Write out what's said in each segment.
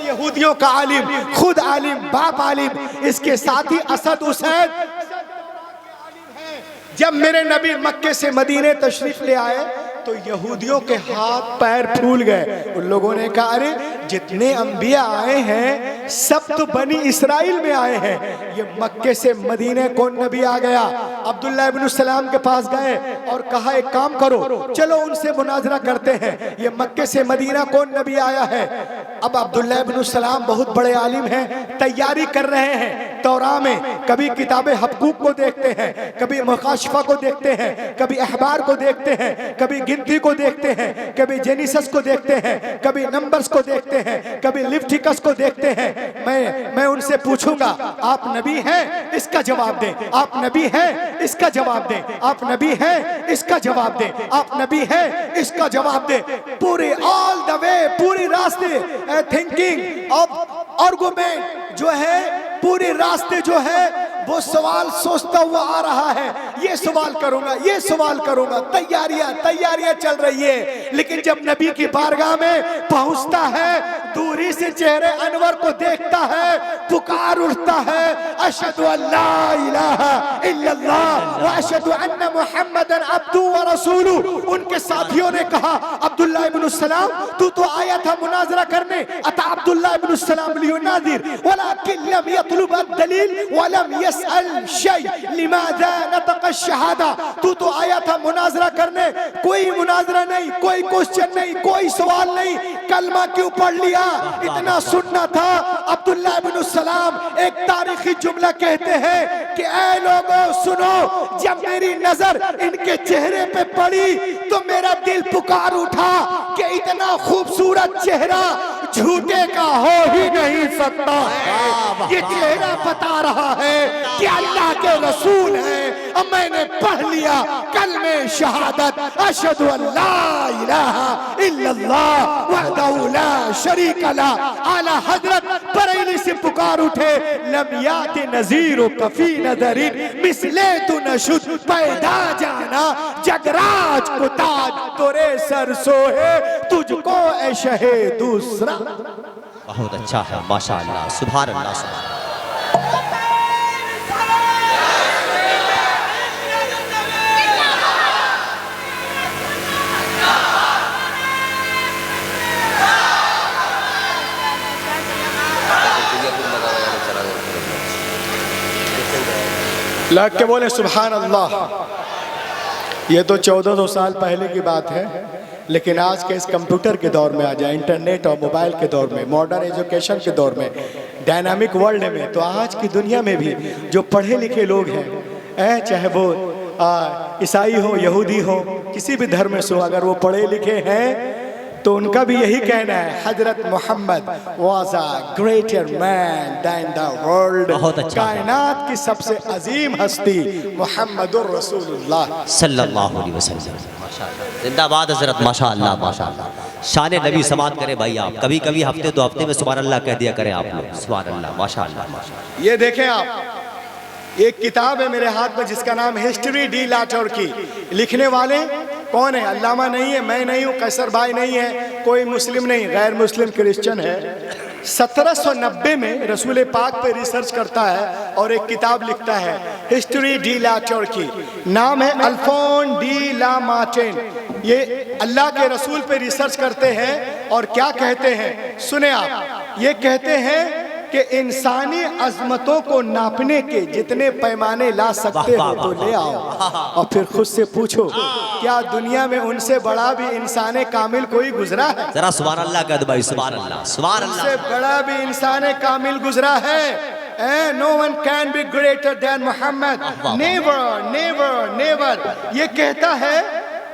यहूदियों का आलिम, खुद आलिम, बाप आलिम, इसके साथ ही असद हुसैन जब मेरे नबी मक्के से मदीने तशरीफ ले आए तो यहूदियों के हाथ पैर फूल गए। उन लोगों ने कहा अरे जितने अंबिया आए हैं सब तो बनी इसराइल में आए हैं, ये मक्के से मदीने कौन नबी आ गया। अब्दुल्लाह इब्न सलाम के पास गए और कहा एक काम करो, चलो उनसे मुनाजरा करते हैं, ये मक्के से मदीना कौन नबी आया है। अब अब्दुल्लाह इब्न सलाम बहुत बड़े आलिम हैं, तैयारी कर रहे हैं तौरा में, कभी किताबे हबकूक को देखते हैं, कभी मुकाशफा को देखते हैं, कभी अखबार को देखते हैं, कभी गिनती को देखते हैं, कभी जेनिसस को देखते हैं, कभी नंबर्स को देखते हैं, कभी लिफ्टिकस को देखते हैं। मैं उनसे पूछूंगा आप नबी हैं, इसका जवाब दें। आप नबी हैं, इसका जवाब दें। आप नबी हैं, इसका जवाब दें। आप नबी हैं, इसका जवाब दें। पूरे ऑल द वे, पूरी रास्ते थिंकिंग ऑफ आर्गुमेंट जो है, पूरे रास्ते जो है वो सवाल सोचता हुआ आ रहा है, ये सवाल करूंगा, ये सवाल करूंगा, तैयारियां चल रही है। लेकिन जब नबी की बारगाह में पहुंचता है, दूरी से चेहरे अनवर को देखता है, पुकार उठता है अशहदु अल्ला इलाहा इल्लल्लाह व अशहदु अन्ना मुहम्मदन अब्दु व रसूलु। उनके साथियों ने कहा अब्दुल्लाह इब्न सलाम तू तो आया था मुनाजरा करने, अता अब्दुल्लाह इब्न सलाम लियुनादिर वलाकिन लम यतलुब अद-दलील व लम यसअल शै लिमाज़ा नतक़ अश-शहादा। तू तो आया था मुनाजरा करने, कोई मुनाजरा नहीं, कोई क्वेश्चन नहीं, कोई सवाल नहीं, कलमा क्यों पढ़ लिया, इतना सुनना था। अब्दुल्लाह इब्न सलाम एक तारीखी जुमला कहते हैं कि ऐ लोगों सुनो, जब मेरी नजर इनके चेहरे पे पड़ी तो मेरा दिल पुकार उठा कि इतना खूबसूरत चेहरा झूठे का हो ही नहीं सकता है। ये चेहरा बता रहा है कि अल्लाह के रसूल है। अब मैंने पढ़ लिया कलमे शहादत अशहदु अल्ला इलाहा इल्लल्लाह वहदहु ला शरीक ला। आला हजरत बरेली से पुकार उठे लम याति नज़ीर कफी नदरिन मिसले तू नशुद पैदा जाना जगराज को ताज तोरे सर सोहे तुझको ए शहे दूसरा। बहुत अच्छा है माशाअल्लाह, सुभान अल्लाह, सुभान अल्लाह। लग के बोले सुभान अल्लाह। ये तो 1400 साल पहले की बात है, लेकिन आज के इस कंप्यूटर के दौर में आ जाए, इंटरनेट और मोबाइल के दौर में, मॉडर्न एजुकेशन के दौर में, डायनामिक वर्ल्ड में, तो आज की दुनिया में भी जो पढ़े लिखे लोग हैं, चाहे वो ईसाई हो, यहूदी हो, किसी भी धर्म से हो, अगर वो पढ़े लिखे हैं तो उनका भी यही कहना है हजरत Muhammad was a greater man than the world. कायनात की सबसे अजीम हस्ती मोहम्मदुर रसूलुल्लाह सल्लल्लाहु अलैहि वसल्लम। माशाअल्लाह, जिंदाबाद हजरत, माशाअल्लाह माशाअल्लाह। शान नबी समात करें भाई आप, कभी कभी हफ्ते दो हफ्ते में सुभान अल्लाह कह दिया करें आप लोग, सुभान अल्लाह माशाअल्लाह माशाअल्लाह। ये देखें आप, एक किताब है मेरे हाथ में जिसका नाम हिस्ट्री डी लाटोर की। लिखने वाले कौन है? अल्लामा नहीं है, मैं नहीं हूँ, कैसर भाई नहीं है, कोई मुस्लिम नहीं, गैर मुस्लिम क्रिश्चियन है। 1790 में रसूल पाक पे रिसर्च करता है और एक किताब लिखता है हिस्ट्री डी लाटोर की। नाम है अल्फोन डी ला मार्टिन। ये अल्लाह के रसूल पे रिसर्च करते हैं और क्या कहते हैं सुने आप। ये कहते हैं कि इंसानी अजमतों को नापने के जितने पैमाने ला सकते हो तो ले आओ और फिर खुद से पूछो क्या दुनिया में उनसे बड़ा भी इंसान कामिल कोई गुजरा है? जरा सुभान अल्लाह कह दो भाई, सुभान अल्लाह, सुभान अल्लाह। उनसे बड़ा भी इंसान कामिल गुजरा है। No one can be greater than Muhammad, never never never. ये कहता है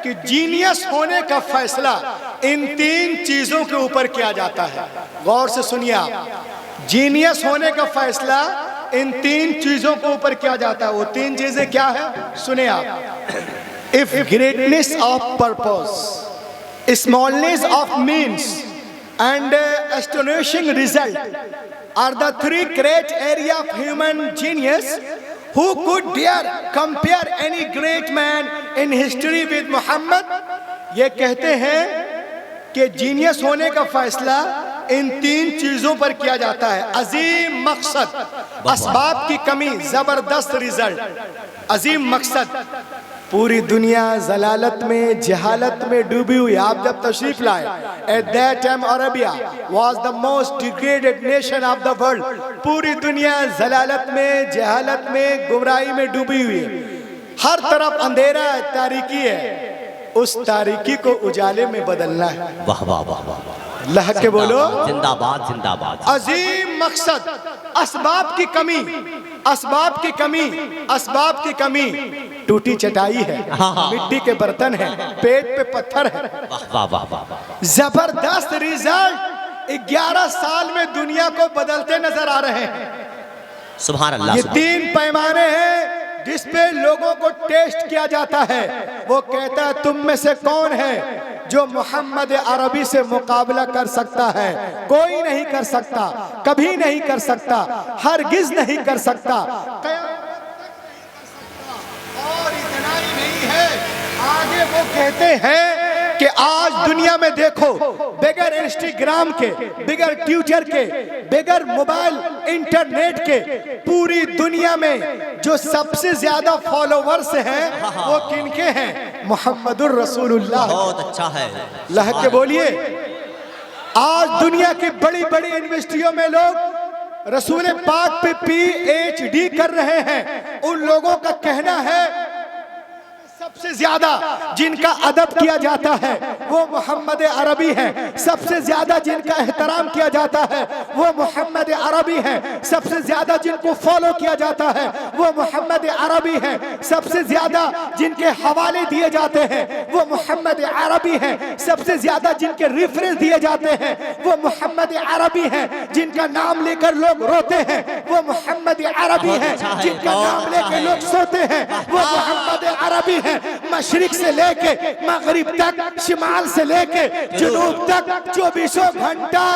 कि जीनियस होने का फैसला इन तीन चीजों के ऊपर किया जाता है। गौर से सुनिए आप, जीनियस होने का फैसला इन तीन चीजों के ऊपर किया जाता है। वो तीन चीजें क्या है सुने आप। If greatness of purpose, smallness of means and astonishing result are the three great area of human genius who could dare compare any great man in history with Muhammad। ये कहते हैं कि जीनियस होने का फैसला इन 3 चीजों पर किया जाता है। अजीम मकसद, असबाब की कमी, जबरदस्त रिजल्ट। अजीम मकसद, पूरी दुनिया जलालत में, जहालत में डूबी हुई। आप जब तशरीफ लाए, at that time Arabia was the most degraded nation of the world. पूरी दुनिया जलालत में, जहालत में, गुमराही में डूबी हुई है। हर तरफ अंधेरा है, तारीकी है। उस तारीकी को उजाले में बदलना है। वाह वाह वाह वाह, लह के बोलो जिंदाबाद जिंदाबाद। अजीम मकसद, असबाब की कमी, असबाब की कमी, असबाब की कमी। टूटी चटाई है, मिट्टी के बर्तन है, पेट पे पत्थर है। वाह वाह वाह वाह, जबरदस्त रिजल्ट। 11 साल में दुनिया को बदलते नजर आ रहे हैं। सुभान अल्लाह। ये 3 पैमाने हैं जिस पे लोगों को टेस्ट किया जाता है। वो कहता है तुम में से कौन है जो मोहम्मद अरबी से मुकाबला कर सकता है? कोई नहीं कर सकता, कभी नहीं कर सकता, हरगिज नहीं कर सकता, और इतना ही नहीं है, आगे वो कहते हैं कि आज दुनिया में देखो, बगैर इंस्टाग्राम के, बगैर ट्विटर के, बगैर मोबाइल इंटरनेट के, पूरी दुनिया में जो सबसे ज्यादा फॉलोवर्स हैं वो किनके हैं? मोहम्मदुर रसूलुल्लाह। बहुत अच्छा है, लह के बोलिए। आज दुनिया की बड़ी बड़ी यूनिवर्सिटियों में लोग रसूल पाक पे PhD कर रहे हैं। उन लोगों का कहना है सबसे ज्यादा जिनका अदब किया जाता है वो मोहम्मद अरबी हैं। सबसे ज्यादा जिनका एहतराम किया जाता है वो मोहम्मद अरबी हैं। सबसे ज्यादा जिनको फॉलो किया जाता है वो मोहम्मद अरबी हैं। सबसे ज्यादा जिनके हवाले दिए जाते हैं वो मोहम्मद अरबी हैं। सबसे ज्यादा जिनके रेफरेंस दिए जाते हैं वो मोहम्मद अरबी हैं। जिनका नाम लेकर लोग रोते हैं वो मोहम्मद अरबी हैं। जिनका नाम लेकर लोग सोते हैं वो मोहम्मद अरबी हैं। मशरिक से लेके मगरिब तक, शिमाल से लेके जुनूब तक 24 घंटा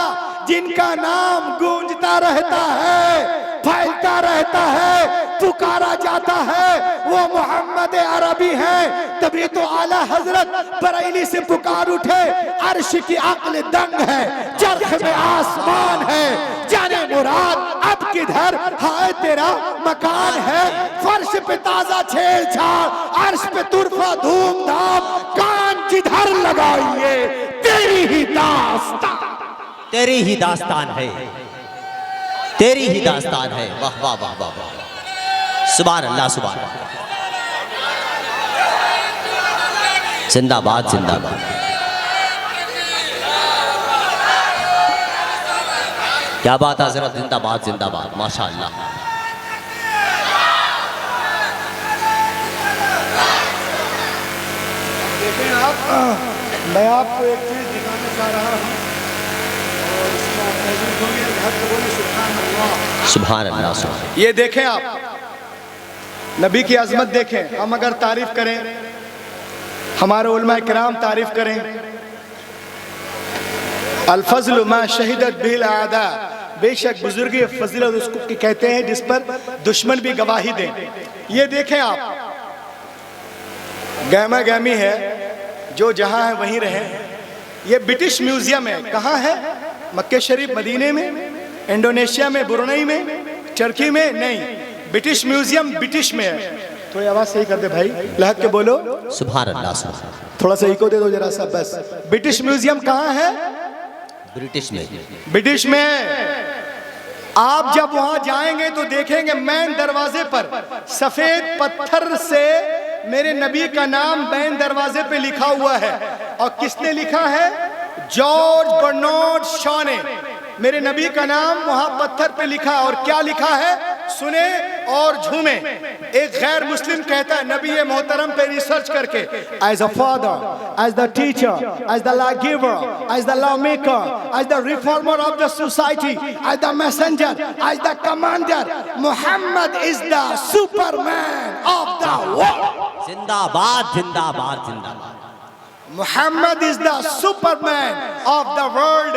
जिनका नाम गूंजता रहता है, फैलता रहता है, पुकारा जाता है, वो मोहम्मद अरबी हैं। तभी तो आला हजरत बरेली से पुकार उठे, अर्श की अक्ल दंग है, चरख में आसमान है, जाने मुराद अब किधर हाय तेरा मकान है। फर्श पे ताजा छेड़छाड़, अर्श पे तुरफा धूमधाम, कान जिधर लगाइए तेरी ही दास्तान, तेरी ही दास्तान है, तेरी ही दास्तान है। वाह वाह वाह वाह वाह, सुभान अल्लाह सुभान अल्लाह। जिंदाबाद जिंदाबाद। क्या बात है हजरत, जिंदाबाद जिंदाबाद, माशाअल्लाह। देखें आप, मैं आपको एक चीज दिखाना चाह रहा हूँ और इसमें आप मौजूद होंगे। हक बोले सुभान अल्लाह, सुभान अल्लाह सुभान। ये देखें आप, नबी की अजमत देखें। हम अगर तारीफ करें, हमारे उलमा किराम तारीफ करें, अल-फज़्ल मा शहिदत बिल आदा, बेशक बुजुर्गी फजीलत उसको कहते हैं जिस पर दुश्मन भी गवाही दें। ये देखें आप, गहमा गहमी है, जो जहां है वहीं रहे। ये ब्रिटिश म्यूजियम है, कहाँ है? मक्के शरीफ मदीने में, इंडोनेशिया में, ब्रुनई में, टर्की में नहीं, ब्रिटिश म्यूजियम ब्रिटिश में है। थोड़ी आवाज सही कर दे भाई, लहक के बोलो सुभान अल्लाह सुभान। थोड़ा सा इको दे दो जरा सा बस। ब्रिटिश म्यूजियम कहाँ है? ब्रिटिश में, ब्रिटिश में। आप जब वहां जाएंगे तो देखेंगे मेन दरवाजे पर सफेद पत्थर से मेरे नबी का नाम मेन दरवाजे पे लिखा हुआ है। और किसने लिखा है? जॉर्ज बर्नार्ड शॉ ने मेरे नबी का नाम वहां पत्थर पे लिखा। और क्या लिखा है? सुने और झूमे। एक गैर मुस्लिम कहता है नबी मोहतरम पे रिसर्च करके, as a father, as the teacher, as the law giver, as the law maker, as the reformer of the society, as the messenger, as the commander, Muhammad is the superman of the world. जिंदाबाद जिंदाबाद जिंदाबाद। Muhammad is the superman of the world.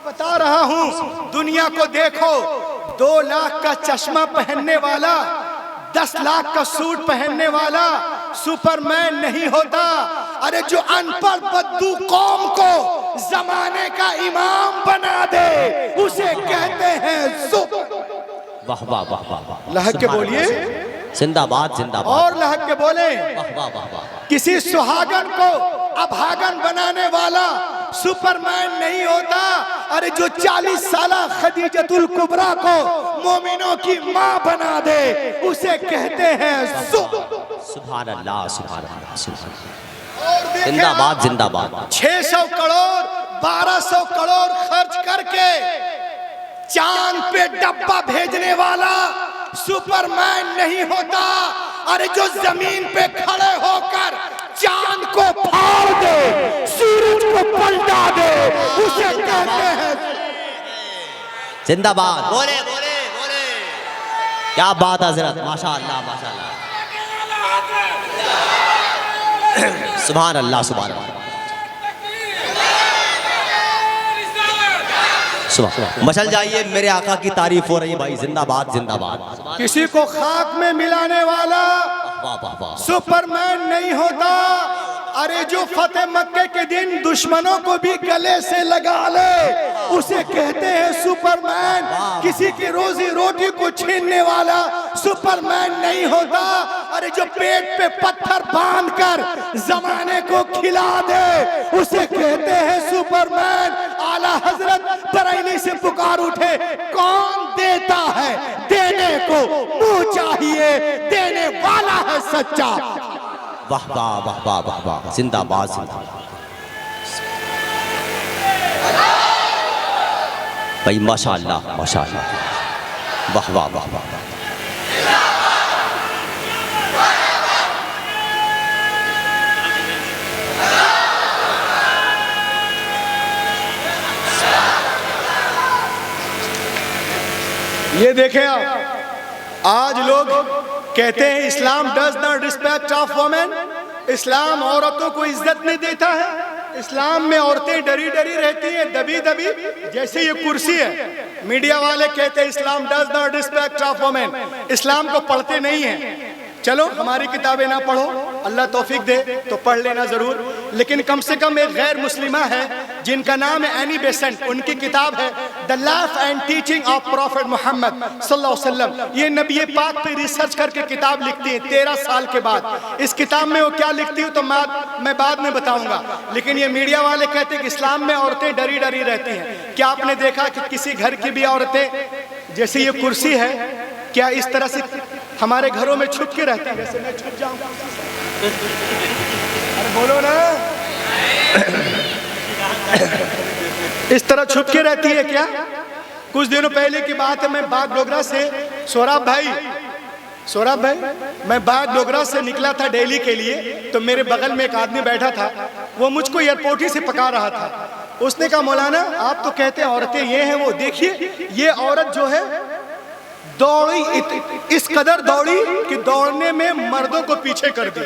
बता रहा हूं, दुनिया को देखो, 2 लाख का चश्मा पहनने वाला, 10 लाख का सूट पहनने वाला सुपरमैन नहीं होता। अरे जो अनपढ़ बद्दू कौम को जमाने का इमाम बना दे उसे कहते हैं सुप। वाह वाह वाह वाह वाह, लहक के बोलिए जिंदाबाद जिंदाबाद, और लहक के बोले। वाह वाह वाह वाह, किसी सुहागन को अभागन बनाने वाला सुपरमैन नहीं होता। अरे जो 40 साला खदीजतुल कुबरा को मोमिनों की माँ बना दे उसे कहते हैं सुभान अल्लाह सुभान अल्लाह सुभान अल्लाह, जिंदाबाद जिंदाबाद। 600 करोड़ 1200 करोड़ खर्च करके चांद पे डब्बा भेजने वाला सुपरमैन नहीं होता। अरे जो जमीन पे खड़े होकर चांद को फाड़ दे, सूरज को पलटा दे उसे कहते हैं जिंदाबाद। बोले बोले बोले, क्या बात है हजरत, माशाअल्लाह माशाअल्लाह, सुभान अल्लाह सुभान अल्लाह। मचल जाइए, मेरे आका की तारीफ हो रही है भाई, जिंदाबाद जिंदाबाद। किसी को खाक में मिलाने वाला वाह वाह वाह, सुपरमैन नहीं होता। अरे जो फतेह मक्के के दिन दुश्मनों को भी गले से लगा ले उसे कहते हैं सुपरमैन। किसी की रोजी रोटी को छीनने वाला सुपरमैन नहीं होता। अरे जो पेट पे पत्थर बांधकर जमाने को खिला दे उसे कहते हैं सुपरमैन। आला हजरत बरेली से पुकार उठे, कौन देता है देने को मुंह चाहिए, देने वाला है सच्चा। वाह वाह वाह वाह वाह वाह, जिंदाबाद जिंदाबाद भाई, माशाअल्लाह माशाअल्लाह, वाह वाह वाह वाह। ये देखें आप, आज लोग कहते हैं Islam does not respect of women, इस्लाम औरतों को इज्जत नहीं देता है। इस्लाम में औरतें डरी डरी रहती हैं, दबी दबी, जैसे ये कुर्सी है। मीडिया वाले कहते हैं Islam does not respect of women, इस्लाम को पढ़ते नहीं हैं। चलो हमारी किताबें ना पढ़ो, अल्लाह तौफीक दे तो पढ़ लेना जरूर, लेकिन कम से कम एक गैर मुस्लिमा है जिनका नाम है एनी बेसेंट, उनकी किताब है the life and teaching of prophet Muhammad सल्लल्लाहु अलैहि वसल्लम। ये नबी पाक पे रिसर्च करके किताब लिखती है 13 साल के बाद। इस किताब में वो क्या लिखती है तो मैं बाद में बताऊंगा, लेकिन ये मीडिया वाले कहते हैं कि इस्लाम में औरतें डरी डरी रहती हैं। क्या आपने देखा कि किसी घर की भी औरतें, जैसे ये कुर्सी है, क्या इस तरह से हमारे घरों में छुप के रहती है? जैसे मैं छुप जाऊं, अरे बोलो ना, इस तरह छुप के रहती है क्या? कुछ दिनों पहले की बात है, मैं बाग डोगरा से सौरभ भाई, मैं बाग डोगरा से निकला था दिल्ली के लिए, तो मेरे बगल में एक आदमी बैठा था, वो मुझको एयरपोर्ट ही से पका रहा था। उसने कहा मौलाना आप तो कहते हैं औरतें ये हैं वो, देखिए ये औरत जो है दौड़ी, इस कदर दौड़ी कि दौड़ने में मर्दों को पीछे कर दी।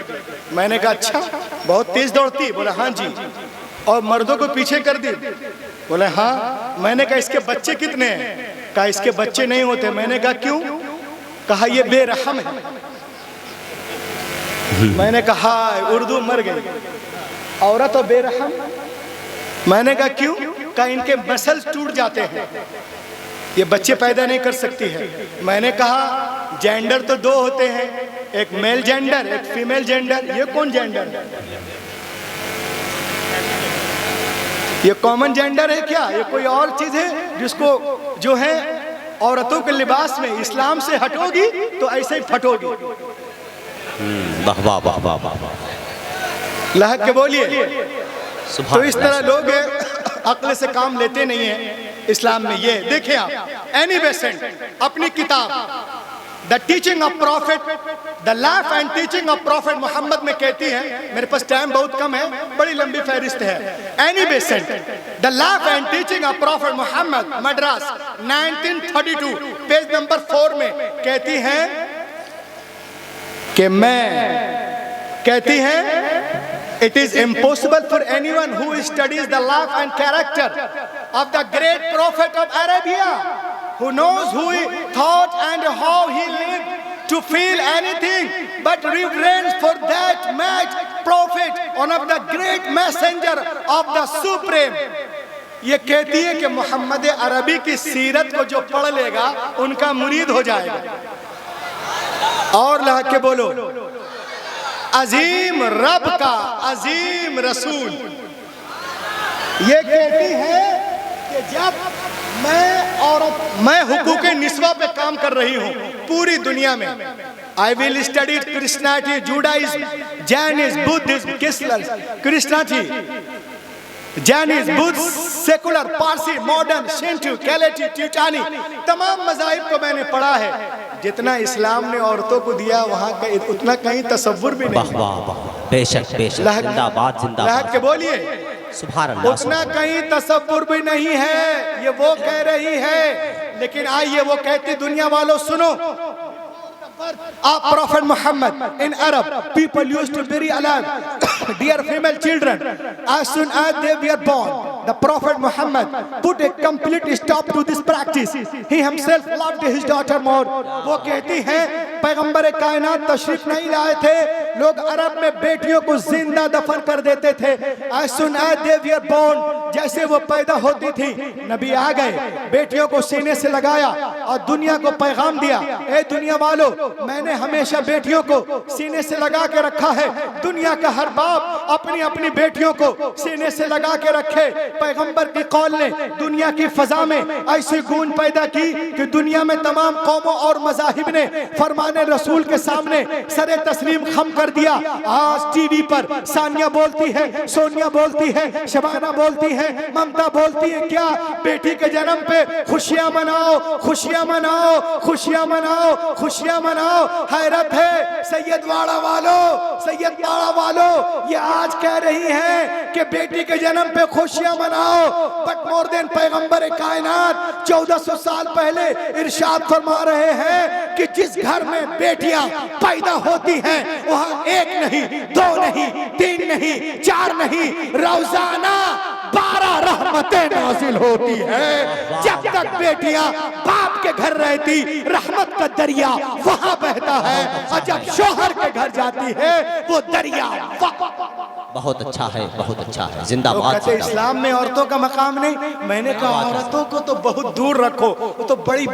मैंने कहा अच्छा, बहुत तेज दौड़ती? बोला हाँ जी। और मर्दों को पीछे कर दी? बोले हाँ। मैंने कहा इसके बच्चे कितने हैं? कहा इसके बच्चे नहीं होते। मैंने कहा क्यों? कहा ये बेरहम है। मैंने कहा उर्दू मर गई, औरत और बेरहम। मैंने कहा क्यों? कहा इनके मसल्स टूट जाते हैं, ये बच्चे पैदा नहीं कर सकती है। मैंने कहा जेंडर तो दो होते हैं, एक मेल जेंडर एक फीमेल जेंडर, ये कौन जेंडर है? ये कॉमन जेंडर है क्या? ये कोई और चीज है जिसको जो है औरतों के लिबास में इस्लाम से हटोगी तो ऐसे ही फटोगी। वाह वाह वाह वाह वाह, लहक के बोलिए। तो इस तरह लोग अक्ल से काम लेते नहीं है इस्लाम में। ये देखिए आप, एनी बेसेंट अपनी किताब the teaching of prophet, the life and teaching of prophet Muhammad में कहती है, मेरे पास टाइम बहुत कम है, बड़ी लंबी फहरिस्त है। Annie Besant the life and teaching of prophet Muhammad, Madras 1932 page number 4 में कहती है कि कहती है it is impossible for anyone who studies the life and character of the great prophet of Arabia, who knows who he thought and how he lived, to feel anything but reverence for that mad prophet, one of the great messenger of the supreme ये कहती है कि मोहम्मद अरबी की सीरत को जो पढ़ लेगा उनका मुरीद हो जाएगा। और लहक के बोलो, अजीम रब का अजीम रसूल ये कहती है कि जब मैं हुकूक निस्वा पे काम कर रही हूँ पूरी दुनिया में, I will study Christianity, Judaism, Jainism, Buddhism, Christianity, Jainism, Buddh, secular, Parsi, modern, Shinto, कैलेटी, टिटानी, तमाम मज़ाहिब को मैंने पढ़ा है। जितना इस्लाम ने औरतों को दिया वहाँ का उतना कहीं तसव्वुर भी नहीं। बेशक बेशक, जिंदाबाद जिंदाबाद के बोलिए सुभान अल्लाह। उतना कहीं तसव्वुर भी नहीं है, ये वो कह रही है। लेकिन आइए वो कहती, दुनिया वालों सुनो, Of Prophet Muhammad in Arab, people used to bury alive dear female children as soon as they were born. The Prophet Muhammad put a complete stop to this practice. He himself loved his daughter more. वो कहती हैं पैगंबर कायनात तशरीफ नहीं लाए थे, लोग अरब में बेटियों को जिंदा दफन कर देते थे। As soon as they were born, जैसे वो पैदा होती थी नबी आ गए, बेटियों को सीने से लगाया और दुनिया को पैगाम दिया, ए दुनिया वालों, मैंने हमेशा बेटियों को सीने से लगा के रखा है। दुनिया का हर बाप अपनी अपनी बेटियों को सीने से लगा के रखे। पैगंबर की कौल ने दुनिया की फजा में ऐसी गूंज पैदा की कि दुनिया में तमाम कौमों और मज़ाहिब ने फरमाने रसूल के सामने सरे तस्लीम खम कर दिया। आज टीवी पर सानिया बोलती है, सोनिया बोलती है, शबाना बोलती है, ममता बोलती है, क्या बेटी के जन्म पे खुशियां मनाओ, खुशियां मनाओ, खुशियां मनाओ, खुशियां मनाओ। हैरत है सैयद वाड़ा वालों, सैयद वाड़ा वालों, ये आज कह रही हैं कि बेटी के जन्म पे खुशियां मनाओ। बट मोर देन पैगंबर कायनात 1400 साल पहले इरशाद फरमा रहे हैं कि जिस घर में बेटियां पैदा होती हैं वहां एक नहीं, दो नहीं, तीन नहीं, चार नहीं, रोजाना 12 रहमतें नाजिल होती है। जब तक बेटियां बाप के घर रहती रहमत का दरिया वहां बहता है, और जब शोहर के घर जाती है वो दरिया। बहुत अच्छा है, बहुत अच्छा है, जिंदाबाद। कहते इस्लाम में औरतों का मकाम नहीं। मैंने कहा औरतों को तो बहुत दूर रखो, वो तो बड़ी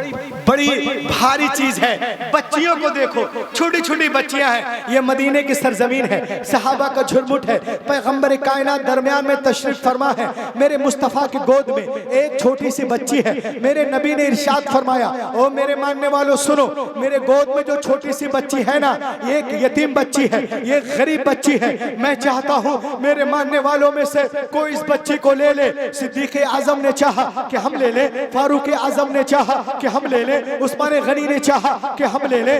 बड़ी भारी चीज है। बच्चियों को देखो, छोटी छोटी बच्चियां हैं। ये मदीने की सरजमीन है, सहाबा का झुरमुट है। पैगंबर कायनात दरमियान में तशरीफ फरमा है। मेरे मुस्तफ़ा की गोद में एक छोटी सी बच्ची है। मेरे नबी ने इरशाद फरमाया, ओ मेरे मानने वालों सुनो, मेरे गोद में जो छोटी सी बच्ची है ना, ये एक यतीम बच्ची है, ये गरीब बच्ची है। मैं चाहता हूँ मेरे मानने वालों में से कोई इस बच्ची को ले ले। सिद्दीक़ आज़म ने चाहा कि हम ले ले, फारूक आज़म ने चाहा कि हम ले ले, उस्मान गनी ने चाहा कि हम ले ले,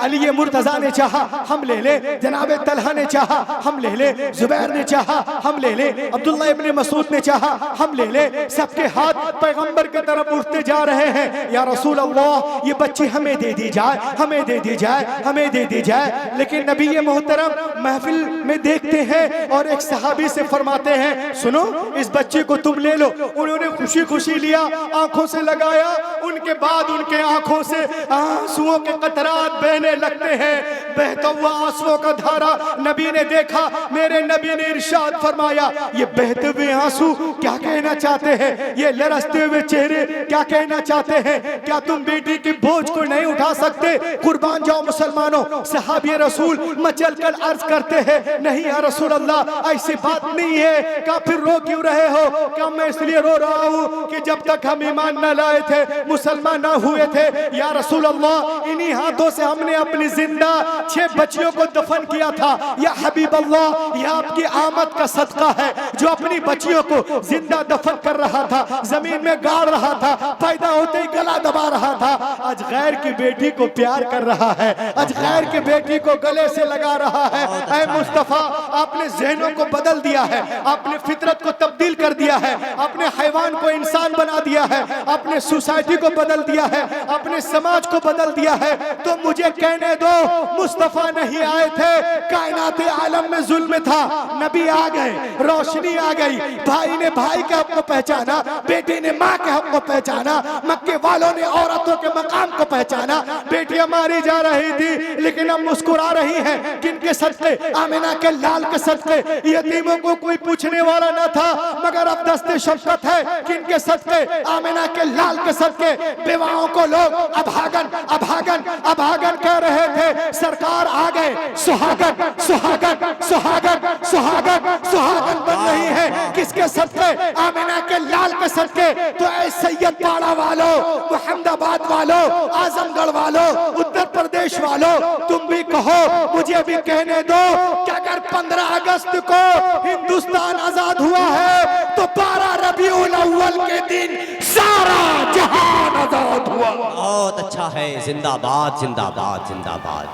अली मुर्तज़ा ने चाहा हम ले ले, जनाब तलहा ने चाहा हम ले ले, जुबैर ने चाहा हम ले ले, अब्दुल्लाह इब्न मसूद ने चाहा हम ले ले। सबके हाथ पैगंबर की तरफ उठते जा रहे हैं, या रसूल अल्लाह ये बच्ची हमें दे दी जाए, हमें दे दी जाए, हमें दे दी जाए। लेकिन नबी ये मोहतरम महफिल में देखते हैं और एक सहाबी से फरमाते हैं, सुनो इस बच्चे को तुम ले लो। उन्होंने खुशी खुशी लिया, आंखों से लगाया, उनके बाद उनके आंखों से आंसुओं के कतरात बहने लगते हैं। बहता हुआ आंसुओं का धारा नबी ने देखा। मेरे नबी ने इरशाद फरमाया, ये बहते हुए आंसू क्या कहना चाहते हैं, ये लरसते हुए चेहरे क्या कहना चाहते हैं? क्या तुम बेटी की बोझ को नहीं उठा सकते? कुर्बान जाओ मुसलमानों। सहाबी रसूल मचल कर अर्ज करते हैं, नहीं या रसूल अल्लाह ऐसी बात नहीं है। क्या फिर रो क्यों रहे हो? क्या मैं इसलिए रो रहा हूँ कि जब तक हम ईमान न लाए थे, मुसलमान न हुए थे, या रसूल अल्लाह इन्हीं हाथों से हमने अपनी जिंदा 6 बच्चियों को दफन किया था। या हबीब अल्लाह यह आपकी आमद का सदका है, जो अपनी बच्चियों को जिंदा दफन कर रहा था, जमीन में गाड़ रहा था, पैदा होते ही गला दबा रहा था। आज गैर की बेटी को प्यार कर रहा है, आज गैर की बेटी को गले से लगा रहा है। ऐ मुस्तफा आपने ज़हनों को बदल दिया है, आपने फितरत को तब्दील कर दिया है, आपने हैवान को इंसान बना दिया है, आपने सोसाइटी को बदल दिया है, अपने समाज को बदल दिया है। तो मुझे कहने दो, मुस्तफा नहीं आए थे, कायनात आलम में जुल्म था, नबी आ गए, रोशनी आ गई, भाई ने भाई के हक को पहचाना, बेटी ने माँ के हक को पहचाना, मक्के वालों ने औरतों के मकाम को पहचाना। बेटियां मारी जा रही थी लेकिन अब मुस्कुरा रही हैं, किनके सदके? आमिना के लाल के सदके। यतीमों को कोई पूछने वाला न था मगर अब दस्ते शफकत है, किनके सदके? आमिना के लाल के सदके। बेवाओं को लोग अभागन अभागन अभागन कह रहे थे, सरकार आ गए, सुहागन सुहागन सुहागन सुहागन सुहागन बन रही है, किसके सदके? आमिना के लाल के सदके। तो ऐ सैयद पाड़ा वालों, मुहम्मदाबाद वालों, आजमगढ़ वालों, उत्तर प्रदेश वालों, तुम भी कहो, मुझे भी कहने दो कि अगर 15 अगस्त को हिंदुस्तान आजाद हुआ है तो 12 रबीउल अव्वल के दिन सारा जहान आजाद हुआ। बहुत अच्छा है, जिंदाबाद जिंदाबाद जिंदाबाद।